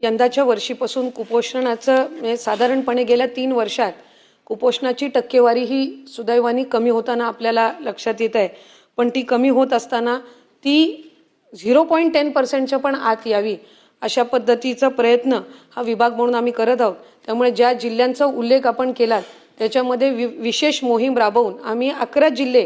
यंदाच्या वर्षीपासून कुपोषणाचं साधारणपणे गेल्या 3 वर्षात कुपोषणाची टक्केवारी ही सुदैवाने कमी होताना आपल्याला लक्षात येत आहे। पण ती कमी होत असताना ती 0.10% पण आत यावी अशा पद्धतीचा प्रयत्न हा विभाग म्हणून आम्ही करत आहोत। त्यामुळे ज्या जिल्ह्यांचा उल्लेख आपण केला त्याच्यामध्ये विशेष मोहीम राबवून आम्ही 11 जिल्हे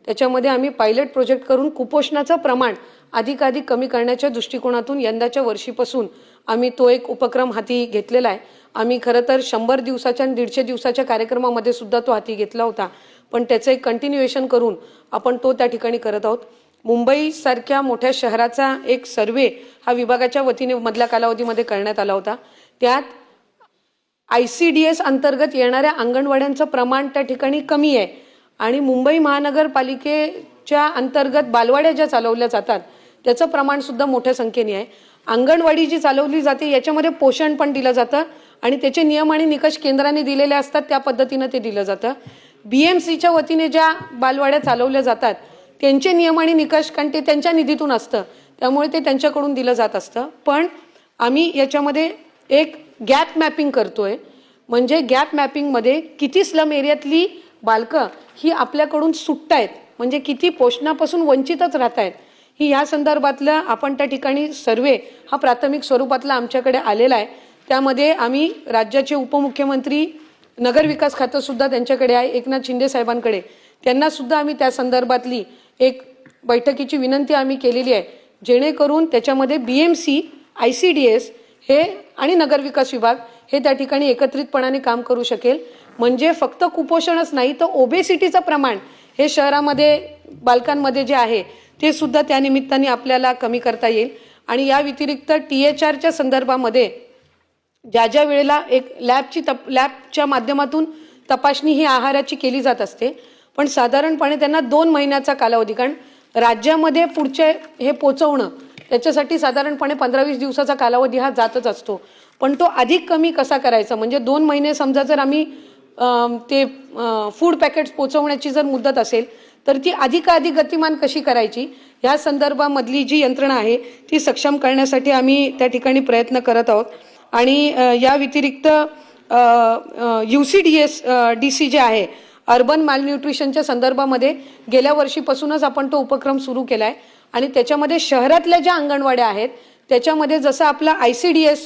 त्याच्यामध्ये आम्ही पायलट प्रोजेक्ट करून कुपोषणाचं प्रमाण अधिकाधिक कमी करण्याच्या दृष्टिकोनातून यंदाच्या वर्षीपासून आम्ही तो एक उपक्रम हाती घेतलेला आहे। आम्ही खरं तर 100 दिवसाच्या आणि 150 दिवसाच्या कार्यक्रमामध्ये सुद्धा तो हाती घेतला होता, पण त्याचं एक कंटिन्युएशन करून आपण तो त्या ठिकाणी करत आहोत। मुंबई सारख्या मोठ्या शहराचा एक सर्वे हा विभागाच्या वतीने मधल्या कालावधीमध्ये करण्यात आला होता। त्यात ICDS अंतर्गत येणाऱ्या अंगणवाड्यांचं प्रमाण त्या ठिकाणी कमी आहे आणि मुंबई महानगरपालिकेच्या अंतर्गत बालवाड्या ज्या चालवल्या जातात त्याचं प्रमाण सुद्धा मोठ्या संख्येने आहे। अंगणवाडी जी चालवली जाते याच्यामध्ये पोषण पण दिलं जातं आणि त्याचे नियम आणि निकष केंद्राने दिलेले असतात, त्या पद्धतीने ते दिलं जातं। BMCच्या वतीने ज्या बालवाड्या चालवल्या जातात त्यांचे नियम आणि निकष कारण ते त्यांच्या निधीतून असतं, त्यामुळे ते त्यांच्याकडून दिलं जात असतं। पण आम्ही याच्यामध्ये एक गॅप मॅपिंग करतोय, म्हणजे गॅप मॅपिंगमध्ये किती स्लम एरियातली बालकं ही आपल्याकडून सुटतायत, म्हणजे किती पोषणापासून वंचितच राहतायत, ही या संदर्भातलं आपण त्या ठिकाणी सर्वे हा प्राथमिक स्वरूपातला आमच्याकडे आलेला आहे। त्यामध्ये आम्ही राज्याचे उपमुख्यमंत्री नगरविकास खातं सुद्धा त्यांच्याकडे आहे, एकनाथ शिंदे साहेबांकडे, त्यांना सुद्धा आम्ही त्या संदर्भातली एक बैठकीची विनंती आम्ही केलेली आहे, जेणेकरून त्याच्यामध्ये BMC, ICDS हे आणि नगरविकास विभाग हे त्या ठिकाणी एकत्रितपणाने काम करू शकेल। म्हणजे फक्त कुपोषणच नाही तर ओबेसिटीचं प्रमाण हे शहरामध्ये बालकांमध्ये जे आहे ते सुद्धा त्या निमित्ताने आपल्याला कमी करता येईल। आणि या व्यतिरिक्त THRच्या संदर्भामध्ये ज्या ज्या वेळेला एक लॅबच्या माध्यमातून तपासणी ही आहाराची केली जात असते, पण साधारणपणे त्यांना 2 महिन्याचा कालावधी, कारण राज्यामध्ये पुढचे हे पोचवणं त्याच्यासाठी साधारणपणे 15-20 दिवसाचा कालावधी हा जातच असतो, पण तो अधिक कमी कसा करायचा, म्हणजे 2 महिने समजा जर आम्ही ते फूड पॅकेट्स पोचवण्याची जर मुदत असेल तर ती अधिकाधिक गतिमान कशी करायची या संदर्भामधली जी यंत्रणा आहे ती सक्षम करण्यासाठी आम्ही त्या ठिकाणी प्रयत्न करत आहोत। आणि या व्यतिरिक्त UCDC जे आहे अर्बन मालन्यूट्रिशनच्या संदर्भामध्ये गेल्या वर्षीपासूनच आपण तो उपक्रम सुरू केला आहे आणि त्याच्यामध्ये शहरातल्या ज्या अंगणवाड्या आहेत त्याच्यामध्ये जसं आपलं ICDS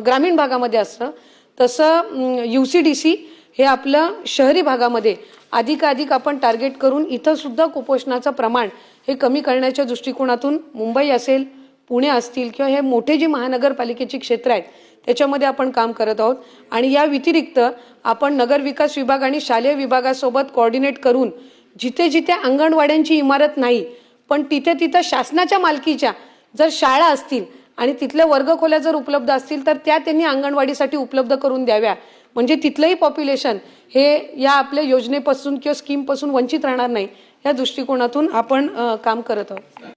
ग्रामीण भागामध्ये असतं तसं UCDC हे आपलं शहरी भागामध्ये अधिकाधिक आपण टार्गेट करून इथं सुद्धा कुपोषणाचं प्रमाण हे कमी करण्याच्या दृष्टिकोनातून मुंबई असेल, पुणे असतील किंवा हे मोठे जी महानगरपालिकेची क्षेत्र आहेत त्याच्यामध्ये आपण काम करत आहोत। आणि या व्यतिरिक्त आपण नगरविकास विभाग आणि शालेय विभागासोबत कोऑर्डिनेट करून जिथे जिथे अंगणवाड्यांची इमारत नाही पण तिथे तिथे शासनाच्या मालकीच्या जर शाळा असतील आणि तिथल्या वर्गखोल्या जर उपलब्ध असतील तर त्या त्यांनी अंगणवाडीसाठी उपलब्ध करून द्याव्या, म्हणजे तिथलंही पॉप्युलेशन हे या आपल्या योजनेपासून किंवा स्कीमपासून वंचित राहणार नाही, या दृष्टिकोनातून आपण काम करत आहोत।